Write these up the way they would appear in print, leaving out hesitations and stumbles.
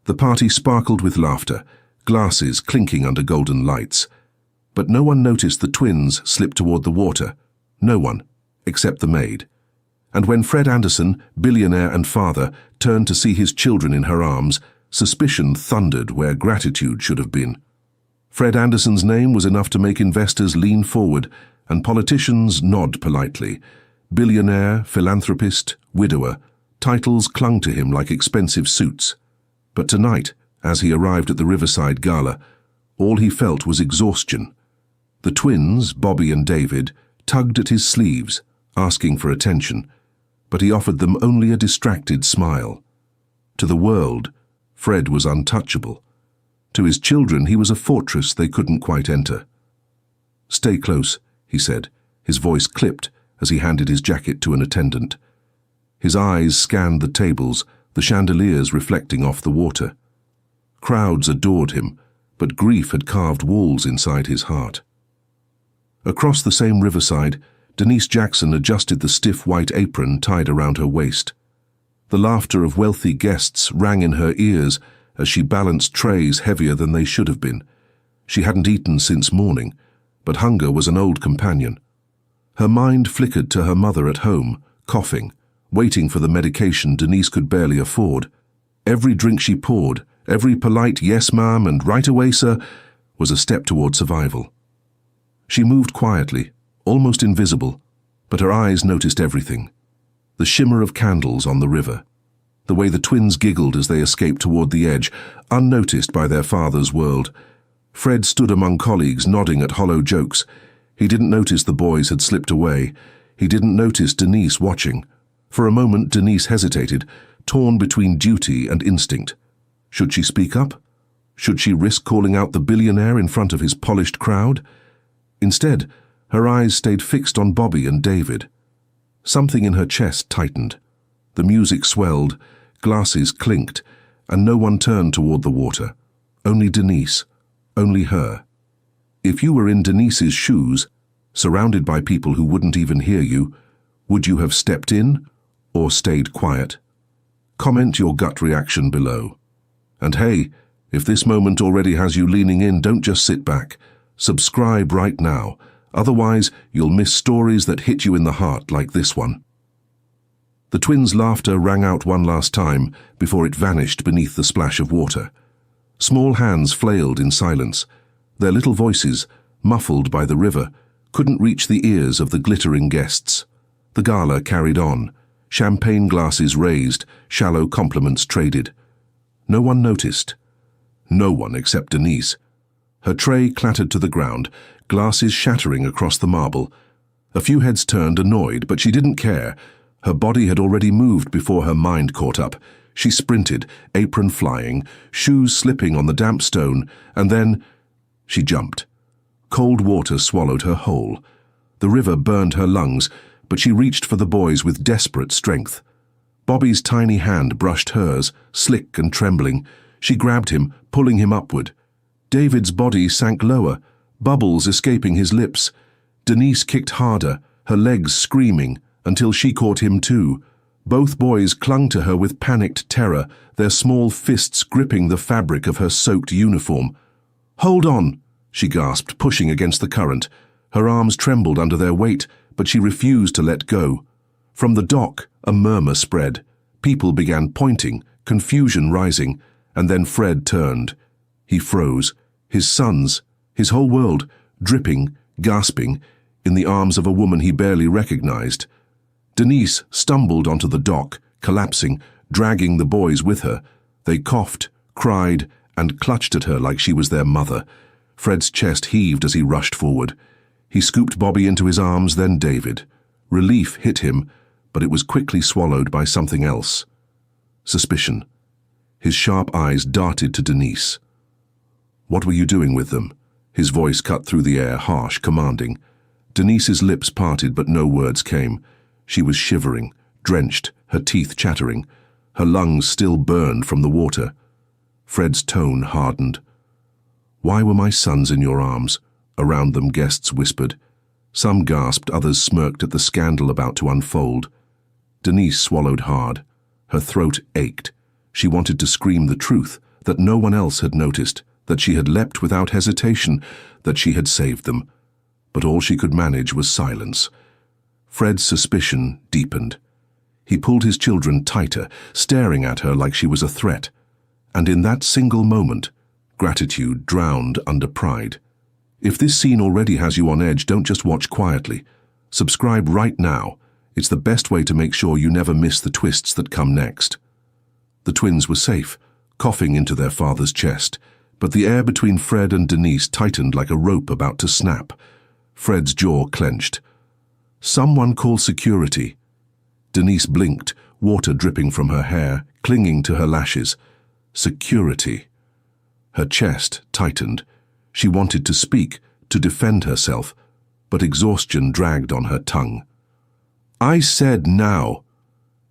The party sparkled with laughter, glasses clinking under golden lights. But no one noticed the twins slip toward the water. No one, except the maid. And when Fred Anderson, billionaire and father, turned to see his children in her arms, suspicion thundered where gratitude should have been. Fred Anderson's name was enough to make investors lean forward and politicians nod politely. Billionaire, philanthropist, widower, titles clung to him like expensive suits. But tonight, as he arrived at the Riverside Gala, all he felt was exhaustion. The twins, Bobby and David, tugged at his sleeves, asking for attention, but he offered them only a distracted smile. To the world, Fred was untouchable. To his children, he was a fortress they couldn't quite enter. "Stay close," he said, his voice clipped as he handed his jacket to an attendant. His eyes scanned the tables, the chandeliers reflecting off the water. Crowds adored him, but grief had carved walls inside his heart. Across the same riverside, Denise Jackson adjusted the stiff white apron tied around her waist. The laughter of wealthy guests rang in her ears as she balanced trays heavier than they should have been. She hadn't eaten since morning, but hunger was an old companion. Her mind flickered to her mother at home, coughing, waiting for the medication Denise could barely afford. Every drink she poured, every polite "yes ma'am" and "right away sir" was a step toward survival. She moved quietly, almost invisible, but her eyes noticed everything. The shimmer of candles on the river, the way the twins giggled as they escaped toward the edge, unnoticed by their father's world. Fred stood among colleagues nodding at hollow jokes. He didn't notice the boys had slipped away. He didn't notice Denise watching. For a moment Denise hesitated, torn between duty and instinct. Should she speak up? Should she risk calling out the billionaire in front of his polished crowd? Instead, her eyes stayed fixed on Bobby and David. Something in her chest tightened. The music swelled, glasses clinked, and no one turned toward the water. Only Denise. Only her. If you were in Denise's shoes, surrounded by people who wouldn't even hear you, would you have stepped in or stayed quiet? Comment your gut reaction below. And hey, if this moment already has you leaning in, don't just sit back. Subscribe right now. Otherwise, you'll miss stories that hit you in the heart like this one. The twins' laughter rang out one last time before it vanished beneath the splash of water. Small hands flailed in silence. Their little voices, muffled by the river, couldn't reach the ears of the glittering guests. The gala carried on, champagne glasses raised, shallow compliments traded. No one noticed. No one except Denise. Her tray clattered to the ground, glasses shattering across the marble. A few heads turned, annoyed, but she didn't care. Her body had already moved before her mind caught up. She sprinted, apron flying, shoes slipping on the damp stone, and then she jumped. Cold water swallowed her whole. The river burned her lungs, but she reached for the boys with desperate strength. Bobby's tiny hand brushed hers, slick and trembling. She grabbed him, pulling him upward. David's body sank lower, bubbles escaping his lips. Denise kicked harder, her legs screaming, until she caught him too. Both boys clung to her with panicked terror, their small fists gripping the fabric of her soaked uniform. "Hold on," she gasped, pushing against the current. Her arms trembled under their weight, but she refused to let go. From the dock, a murmur spread. People began pointing, confusion rising, and then Fred turned. He froze, his sons, his whole world, dripping, gasping, in the arms of a woman he barely recognized. Denise stumbled onto the dock, collapsing, dragging the boys with her. They coughed, cried, and clutched at her like she was their mother. Fred's chest heaved as he rushed forward. He scooped Bobby into his arms, then David. Relief hit him, but it was quickly swallowed by something else. Suspicion. His sharp eyes darted to Denise. "What were you doing with them?" His voice cut through the air, harsh, commanding. Denise's lips parted, but no words came. She was shivering, drenched, her teeth chattering. Her lungs still burned from the water. Fred's tone hardened. "Why were my sons in your arms?" Around them guests whispered. Some gasped, others smirked at the scandal about to unfold. Denise swallowed hard. Her throat ached. She wanted to scream the truth, that no one else had noticed, that she had leapt without hesitation, that she had saved them. But all she could manage was silence. Fred's suspicion deepened. He pulled his children tighter, staring at her like she was a threat. And in that single moment, gratitude drowned under pride. If this scene already has you on edge, don't just watch quietly. Subscribe right now. It's the best way to make sure you never miss the twists that come next. The twins were safe, coughing into their father's chest, but the air between Fred and Denise tightened like a rope about to snap. Fred's jaw clenched. Someone call security. Denise blinked, water dripping from her hair, clinging to her lashes. Security. Her chest tightened. She wanted to speak, to defend herself, but exhaustion dragged on her tongue. I said now.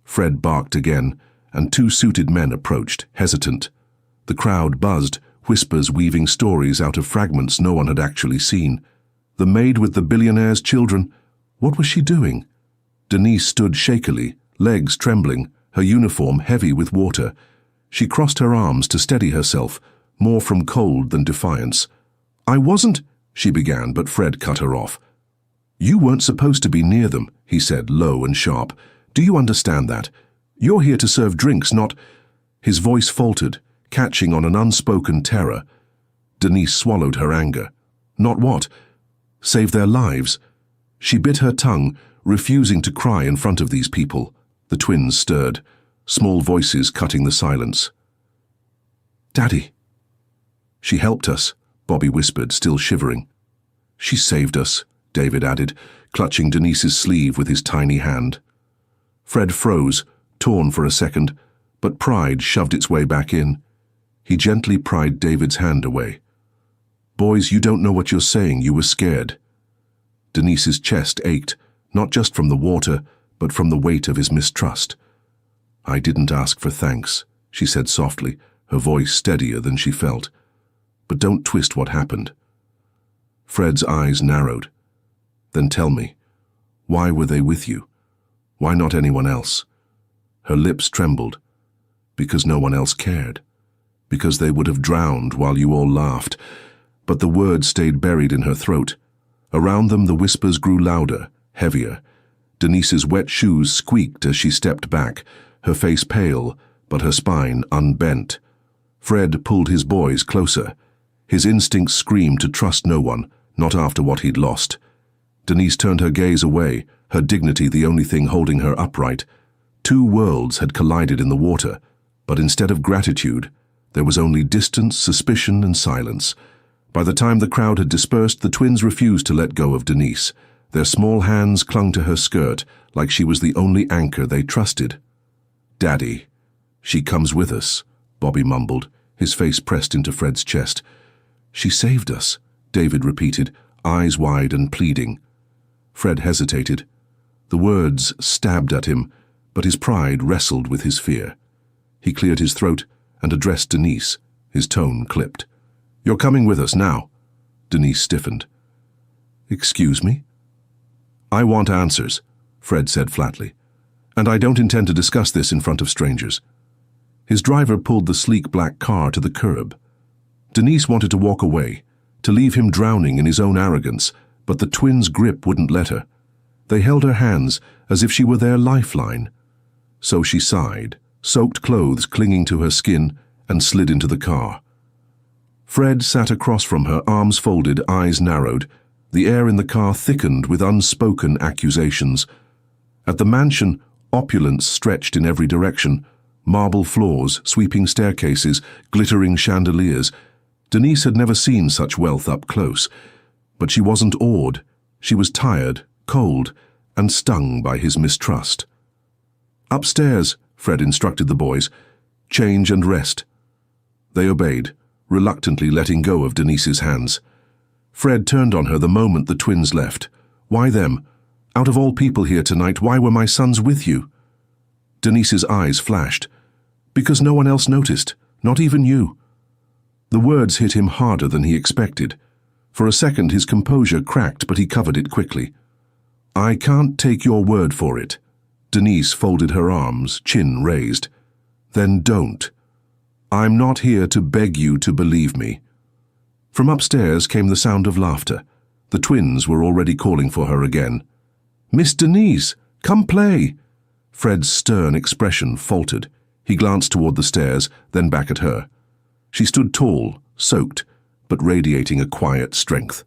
Fred barked again, and two suited men approached, hesitant. The crowd buzzed, whispers weaving stories out of fragments no one had actually seen. The maid with the billionaire's children. What was she doing? Denise stood shakily, legs trembling, her uniform heavy with water. She crossed her arms to steady herself, more from cold than defiance. I wasn't, she began, but Fred cut her off. You weren't supposed to be near them, he said, low and sharp. Do you understand that? You're here to serve drinks, not... His voice faltered, catching on an unspoken terror. Denise swallowed her anger. Not what? Save their lives. She bit her tongue, refusing to cry in front of these people. The twins stirred, small voices cutting the silence. Daddy. She helped us, Bobby whispered, still shivering. She saved us, David added, clutching Denise's sleeve with his tiny hand. Fred froze, torn for a second, but pride shoved its way back in. He gently pried David's hand away. Boys, you don't know what you're saying. You were scared. Denise's chest ached, not just from the water, but from the weight of his mistrust. I didn't ask for thanks, she said softly, her voice steadier than she felt. But don't twist what happened. Fred's eyes narrowed. Then tell me, why were they with you? Why not anyone else? Her lips trembled. Because no one else cared. Because they would have drowned while you all laughed. But the words stayed buried in her throat. Around them the whispers grew louder, heavier. Denise's wet shoes squeaked as she stepped back, her face pale, but her spine unbent. Fred pulled his boys closer. His instincts screamed to trust no one, not after what he'd lost. Denise turned her gaze away, her dignity the only thing holding her upright. Two worlds had collided in the water, but instead of gratitude, there was only distance, suspicion, and silence. By the time the crowd had dispersed, the twins refused to let go of Denise. Their small hands clung to her skirt, like she was the only anchor they trusted. Daddy. She comes with us, Bobby mumbled, his face pressed into Fred's chest. She saved us, David repeated, eyes wide and pleading. Fred hesitated. The words stabbed at him, but his pride wrestled with his fear. He cleared his throat and addressed Denise, his tone clipped. You're coming with us now. Denise stiffened. Excuse me? I want answers, Fred said flatly, and I don't intend to discuss this in front of strangers. His driver pulled the sleek black car to the curb. Denise wanted to walk away, to leave him drowning in his own arrogance, but the twins' grip wouldn't let her. They held her hands as if she were their lifeline. So she sighed, soaked clothes clinging to her skin, and slid into the car. Fred sat across from her, arms folded, eyes narrowed. The air in the car thickened with unspoken accusations. At the mansion, opulence stretched in every direction. Marble floors, sweeping staircases, glittering chandeliers. Denise had never seen such wealth up close. But she wasn't awed. She was tired, cold, and stung by his mistrust. Upstairs, Fred instructed the boys. Change and rest. They obeyed, reluctantly letting go of Denise's hands. Fred turned on her the moment the twins left. Why them? Out of all people here tonight, why were my sons with you? Denise's eyes flashed. Because no one else noticed, not even you. The words hit him harder than he expected. For a second his composure cracked, but he covered it quickly. I can't take your word for it. Denise folded her arms, chin raised. Then don't. I'm not here to beg you to believe me." From upstairs came the sound of laughter. The twins were already calling for her again. "Miss Denise, come play." Fred's stern expression faltered. He glanced toward the stairs, then back at her. She stood tall, soaked, but radiating a quiet strength.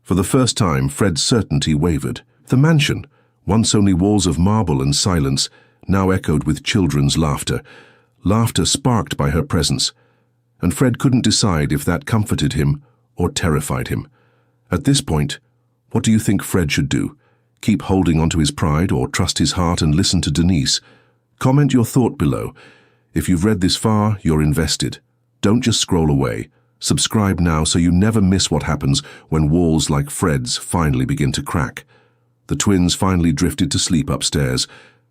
For the first time, Fred's certainty wavered. The mansion, once only walls of marble and silence, now echoed with children's laughter, laughter sparked by her presence, and Fred couldn't decide if that comforted him or terrified him. At this point, what do you think Fred should do? Keep holding onto his pride or trust his heart and listen to Denise? Comment your thought below. If you've read this far, you're invested. Don't just scroll away. Subscribe now so you never miss what happens when walls like Fred's finally begin to crack. The twins finally drifted to sleep upstairs,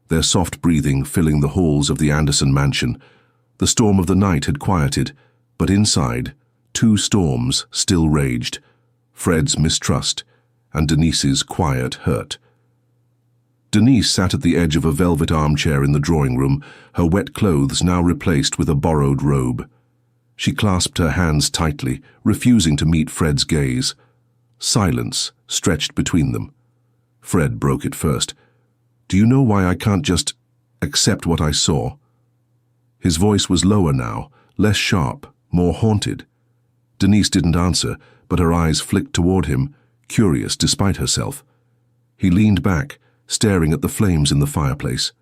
their soft breathing filling the halls of the Anderson mansion. The storm of the night had quieted, but inside, two storms still raged: Fred's mistrust and Denise's quiet hurt. Denise sat at the edge of a velvet armchair in the drawing room, her wet clothes now replaced with a borrowed robe. She clasped her hands tightly, refusing to meet Fred's gaze. Silence stretched between them. Fred broke it first. "Do you know why I can't just accept what I saw?" His voice was lower now, less sharp, more haunted. Denise didn't answer, but her eyes flicked toward him, curious despite herself. He leaned back, staring at the flames in the fireplace.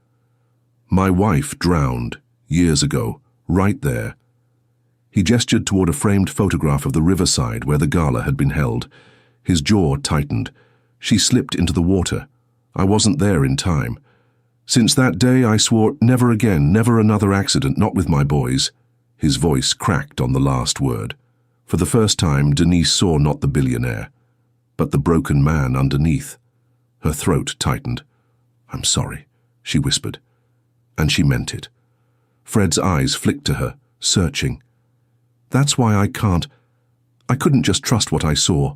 "My wife drowned, years ago, right there." He gestured toward a framed photograph of the riverside where the gala had been held. His jaw tightened. "She slipped into the water. I wasn't there in time. Since that day I swore never again, never another accident, not with my boys." His voice cracked on the last word. For the first time, Denise saw not the billionaire, but the broken man underneath. Her throat tightened. "I'm sorry," she whispered. And she meant it. Fred's eyes flicked to her, searching. "That's why I couldn't just trust what I saw.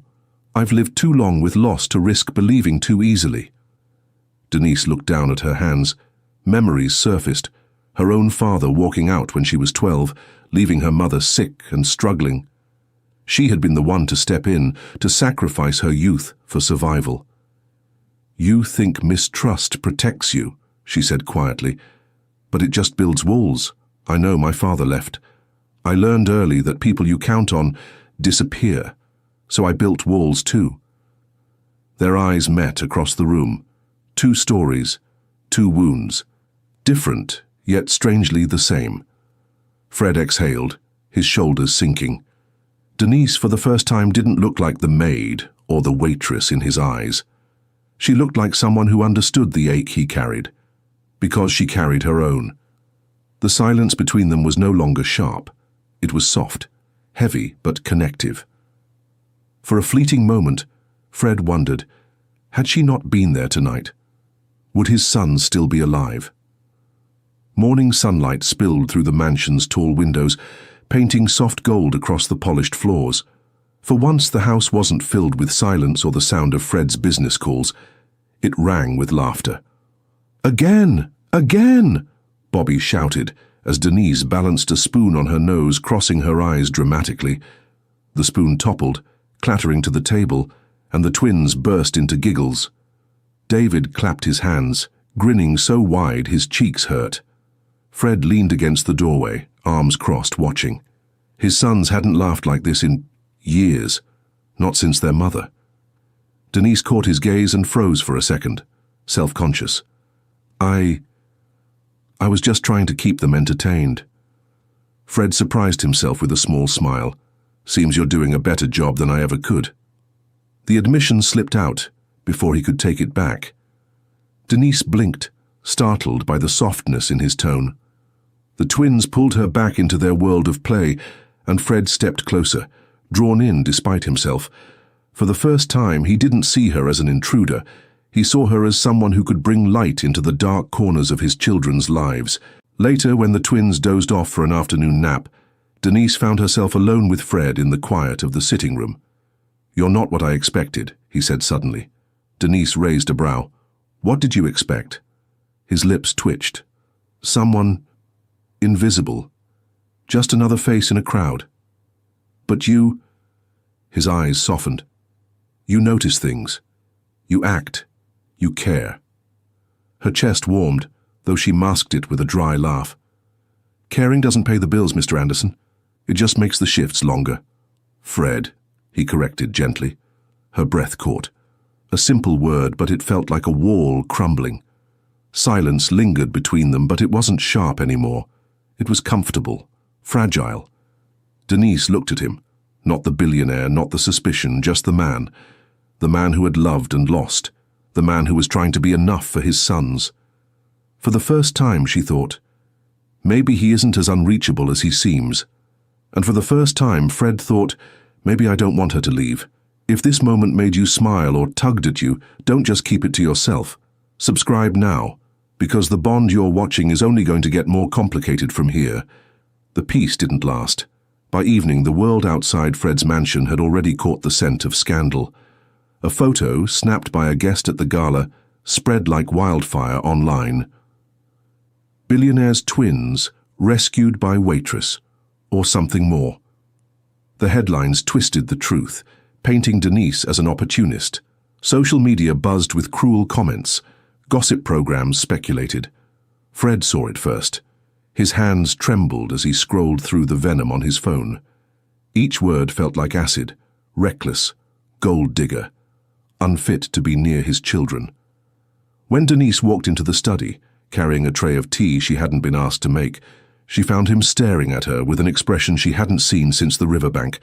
I've lived too long with loss to risk believing too easily." Denise looked down at her hands. Memories surfaced. Her own father walking out when she was 12, leaving her mother sick and struggling. She had been the one to step in, to sacrifice her youth for survival. "You think mistrust protects you," she said quietly, "but it just builds walls. I know, my father left. I learned early that people you count on disappear, so I built walls too." Their eyes met across the room. Two stories, two wounds, different, yet strangely the same. Fred exhaled, his shoulders sinking. Denise, for the first time, didn't look like the maid or the waitress in his eyes. She looked like someone who understood the ache he carried, because she carried her own. The silence between them was no longer sharp. It was soft, heavy but connective. For a fleeting moment, Fred wondered, had she not been there tonight? Would his son still be alive? Morning sunlight spilled through the mansion's tall windows, painting soft gold across the polished floors. For once the house wasn't filled with silence or the sound of Fred's business calls. It rang with laughter. "Again! Again!" Bobby shouted, as Denise balanced a spoon on her nose, crossing her eyes dramatically. The spoon toppled, clattering to the table, and the twins burst into giggles. David clapped his hands, grinning so wide his cheeks hurt. Fred leaned against the doorway, arms crossed, watching. His sons hadn't laughed like this in years, not since their mother. Denise caught his gaze and froze for a second, self-conscious. I was just trying to keep them entertained." Fred surprised himself with a small smile. "Seems you're doing a better job than I ever could." The admission slipped out before he could take it back. Denise blinked, startled by the softness in his tone. The twins pulled her back into their world of play, and Fred stepped closer, drawn in despite himself. For the first time, he didn't see her as an intruder. He saw her as someone who could bring light into the dark corners of his children's lives. Later, when the twins dozed off for an afternoon nap, Denise found herself alone with Fred in the quiet of the sitting room. "You're not what I expected," he said suddenly. Denise raised a brow. "What did you expect?" His lips twitched. "Someone invisible." Just another face in a crowd. But you... His eyes softened. You notice things. You act. You care. Her chest warmed, though she masked it with a dry laugh. Caring doesn't pay the bills, Mr. Anderson. It just makes the shifts longer. Fred, he corrected gently. Her breath caught. A simple word, but it felt like a wall crumbling. Silence lingered between them, but it wasn't sharp anymore. It was comfortable, fragile. Denise looked at him. Not the billionaire, not the suspicion, just the man. The man who had loved and lost. The man who was trying to be enough for his sons. For the first time, she thought, maybe he isn't as unreachable as he seems. And for the first time, Fred thought, maybe I don't want her to leave. If this moment made you smile or tugged at you, don't just keep it to yourself. Subscribe now, because the bond you're watching is only going to get more complicated from here. The peace didn't last. By evening, the world outside Fred's mansion had already caught the scent of scandal. A photo, snapped by a guest at the gala, spread like wildfire online. Billionaire's twins rescued by waitress, or something more. The headlines twisted the truth, painting Denise as an opportunist. Social media buzzed with cruel comments. Gossip programs speculated. Fred saw it first. His hands trembled as he scrolled through the venom on his phone. Each word felt like acid, reckless, gold digger, unfit to be near his children. When Denise walked into the study, carrying a tray of tea she hadn't been asked to make, she found him staring at her with an expression she hadn't seen since the riverbank.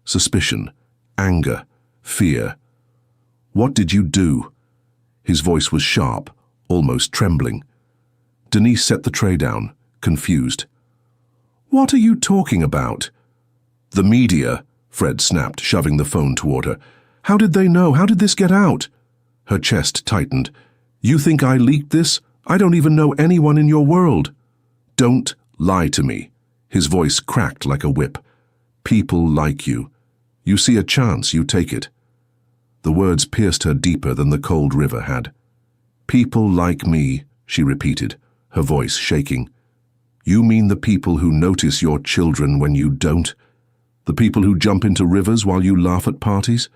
Suspicion, anger, fear. What did you do? His voice was sharp, almost trembling. Denise set the tray down, confused. What are you talking about? The media, Fred snapped, shoving the phone toward her. How did they know? How did this get out? Her chest tightened. You think I leaked this? I don't even know anyone in your world. Don't lie to me. His voice cracked like a whip. People like you. You see a chance, you take it. The words pierced her deeper than the cold river had. People like me, she repeated, her voice shaking. You mean the people who notice your children when you don't? The people who jump into rivers while you laugh at parties?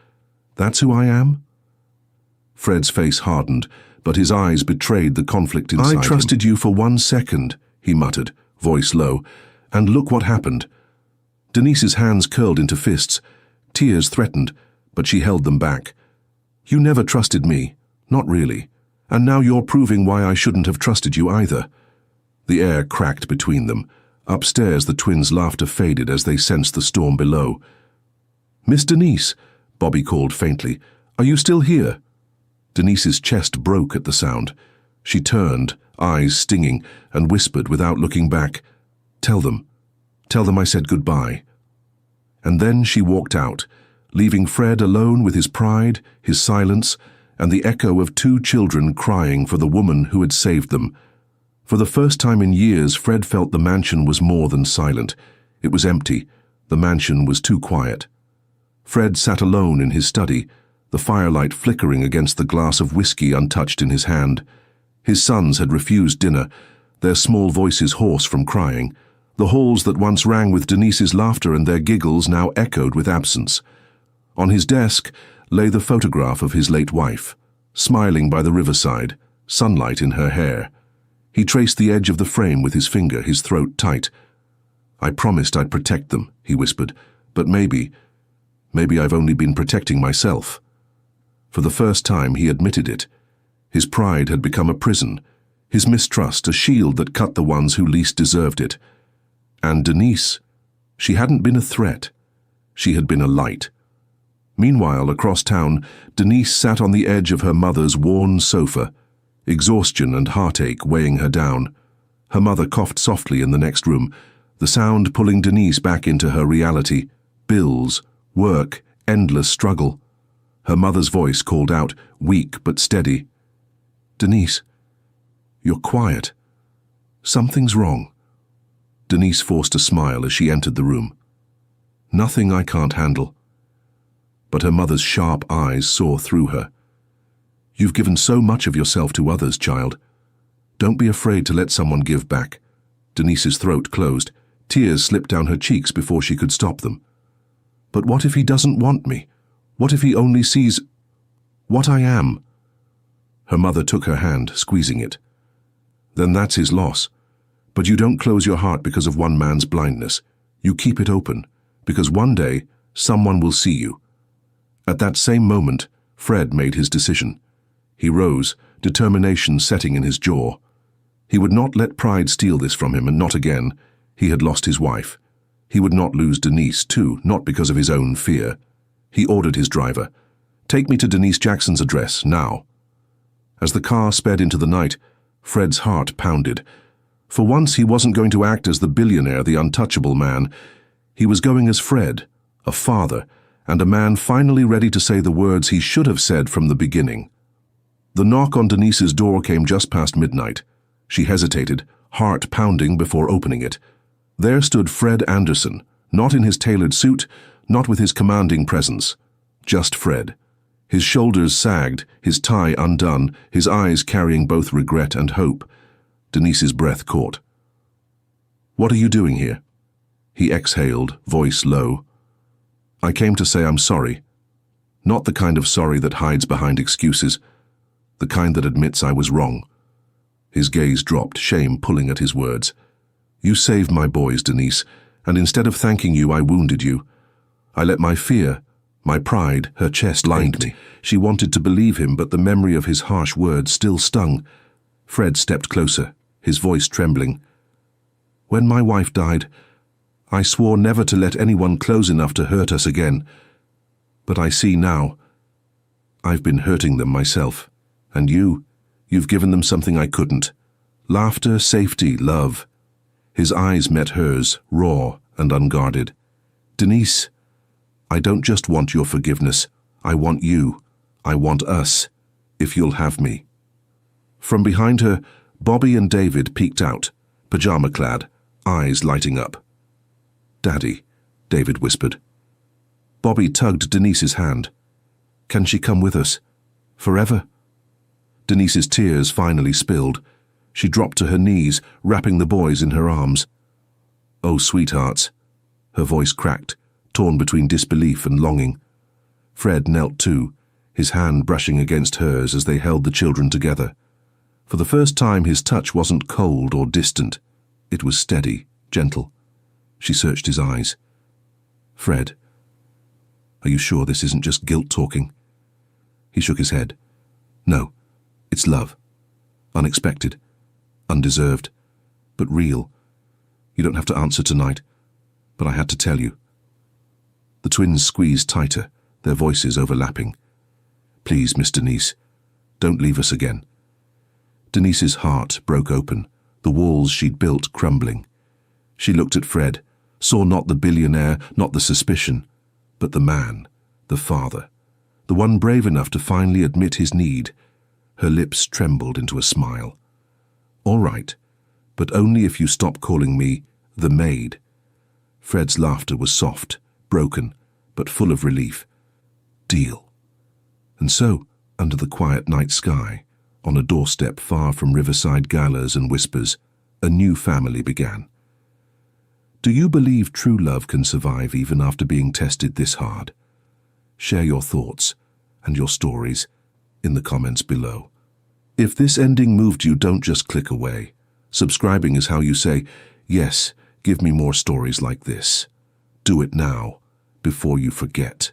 That's who I am? Fred's face hardened, but his eyes betrayed the conflict inside him. I trusted you for 1 second, he muttered, voice low, and look what happened. Denise's hands curled into fists. Tears threatened, but she held them back. You never trusted me, not really, and now you're proving why I shouldn't have trusted you either. The air cracked between them. Upstairs, the twins' laughter faded as they sensed the storm below. Miss Denise, Bobby called faintly, are you still here? Denise's chest broke at the sound. She turned, eyes stinging, and whispered without looking back, Tell them I said goodbye. And then she walked out, leaving Fred alone with his pride, his silence, and the echo of 2 children crying for the woman who had saved them. For the first time in years, Fred felt the mansion was more than silent. It was empty. The mansion was too quiet. Fred sat alone in his study, the firelight flickering against the glass of whiskey untouched in his hand. His sons had refused dinner, their small voices hoarse from crying. The halls that once rang with Denise's laughter and their giggles now echoed with absence. On his desk lay the photograph of his late wife, smiling by the riverside, sunlight in her hair. He traced the edge of the frame with his finger, his throat tight. I promised I'd protect them, he whispered, but maybe I've only been protecting myself. For the first time he admitted it. His pride had become a prison, his mistrust a shield that cut the ones who least deserved it. And Denise, she hadn't been a threat. She had been a light. Meanwhile, across town, Denise sat on the edge of her mother's worn sofa, exhaustion and heartache weighing her down. Her mother coughed softly in the next room, the sound pulling Denise back into her reality. Bills, work, endless struggle. Her mother's voice called out, weak but steady. Denise, you're quiet. Something's wrong. Denise forced a smile as she entered the room. Nothing I can't handle. But her mother's sharp eyes saw through her. You've given so much of yourself to others, child. Don't be afraid to let someone give back. Denise's throat closed. Tears slipped down her cheeks before she could stop them. But what if he doesn't want me? What if he only sees what I am? Her mother took her hand, squeezing it. Then that's his loss. But you don't close your heart because of one man's blindness. You keep it open, because one day someone will see you. At that same moment, Fred made his decision. He rose, determination setting in his jaw. He would not let pride steal this from him, and not again. He had lost his wife. He would not lose Denise, too, not because of his own fear. He ordered his driver, "Take me to Denise Jackson's address, now." As the car sped into the night, Fred's heart pounded. For once he wasn't going to act as the billionaire, the untouchable man. He was going as Fred, a father, and a man finally ready to say the words he should have said from the beginning. The knock on Denise's door came just past midnight. She hesitated, heart pounding before opening it. There stood Fred Anderson, not in his tailored suit, not with his commanding presence. Just Fred. His shoulders sagged, his tie undone, his eyes carrying both regret and hope. Denise's breath caught. "What are you doing here?" He exhaled, voice low. "I came to say I'm sorry. Not the kind of sorry that hides behind excuses, the kind that admits I was wrong." His gaze dropped, shame pulling at his words. "You saved my boys, Denise, and instead of thanking you, I wounded you. I let my fear, my pride, her chest blind me." She wanted to believe him, but the memory of his harsh words still stung. Fred stepped closer, his voice trembling. "When my wife died, I swore never to let anyone close enough to hurt us again. But I see now, I've been hurting them myself. And you've given them something I couldn't. Laughter, safety, love." His eyes met hers, raw and unguarded. "Denise, I don't just want your forgiveness. I want you. I want us, if you'll have me." From behind her, Bobby and David peeked out, pajama-clad, eyes lighting up. "Daddy," David whispered. Bobby tugged Denise's hand. "Can she come with us? Forever?" Denise's tears finally spilled. She dropped to her knees, wrapping the boys in her arms. "Oh, sweethearts." Her voice cracked, torn between disbelief and longing. Fred knelt too, his hand brushing against hers as they held the children together. For the first time his touch wasn't cold or distant. It was steady, gentle. She searched his eyes. "Fred, are you sure this isn't just guilt talking?" He shook his head. "No, it's love. Unexpected, undeserved, but real. You don't have to answer tonight, but I had to tell you." The twins squeezed tighter, their voices overlapping. "Please, Miss Denise, don't leave us again." Denise's heart broke open, the walls she'd built crumbling. She looked at Fred, saw not the billionaire, not the suspicion, but the man, the father, the one brave enough to finally admit his need. Her lips trembled into a smile. "All right, but only if you stop calling me the maid." Fred's laughter was soft, broken, but full of relief. "Deal." And so, under the quiet night sky, on a doorstep far from riverside galas and whispers, a new family began. Do you believe true love can survive even after being tested this hard? Share your thoughts and your stories in the comments below. If this ending moved you, don't just click away. Subscribing is how you say, "Yes, give me more stories like this." Do it now, before you forget.